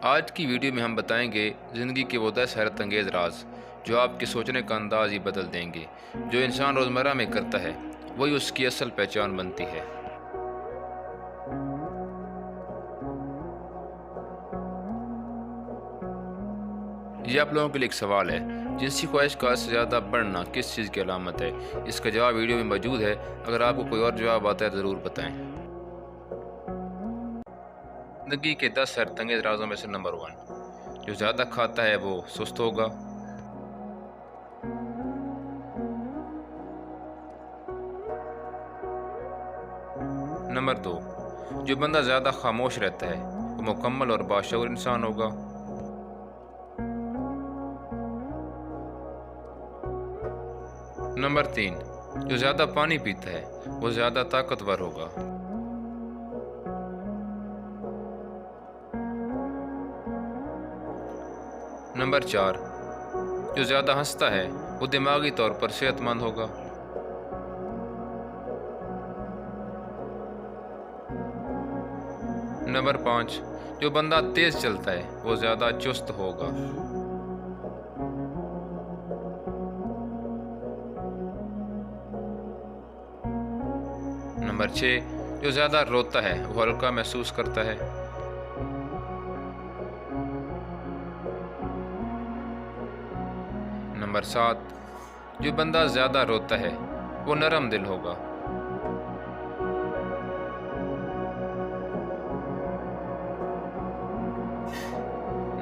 आज की वीडियो में हम बताएंगे ज़िंदगी के वो 10 हैरत अंगेज़ राज जो आपके सोचने का अंदाज़ ही बदल देंगे। जो इंसान रोज़मर्रा में करता है वही उसकी असल पहचान बनती है। ये आप लोगों के लिए एक सवाल है, जिनसी ख्वाहिश का से ज़्यादा बढ़ना किस चीज़ की अलामत है। इसका जवाब वीडियो में मौजूद है। अगर आपको कोई और जवाब आता है तो ज़रूर बताएं। ज़िंदगी के 10 हैरत अंगेज़ राजों में से नंबर 1, जो ज़्यादा खाता है वो सुस्त होगा। नंबर 2, जो बंदा ज़्यादा खामोश रहता है वो मुकम्मल और बाशऊर इंसान होगा। नंबर 3, जो ज़्यादा पानी पीता है वो ज़्यादा ताकतवर होगा। नंबर 4, जो ज़्यादा हंसता है वो दिमागी तौर पर सेहतमंद होगा। नंबर 5, जो बंदा तेज़ चलता है वो ज़्यादा चुस्त होगा। नंबर 6, जो ज़्यादा रोता है वो हल्का महसूस करता है। नंबर 7, जो बंदा ज़्यादा रोता है वो नरम दिल होगा।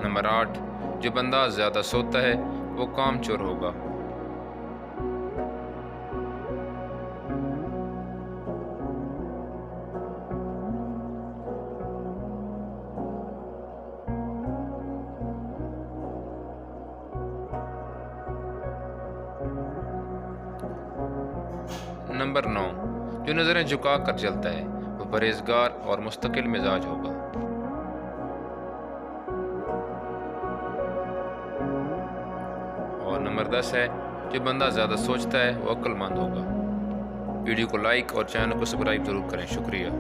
नंबर 8, जो बंदा ज़्यादा सोता है वो कामचोर होगा। नंबर 9, जो नज़रें झुका कर चलता है वो परहेजगार और मुस्तकिल मिजाज होगा। और नंबर 10 है, जो बंदा ज़्यादा सोचता है वो अक्लमंद होगा। वीडियो को लाइक और चैनल को सब्सक्राइब ज़रूर करें। शुक्रिया।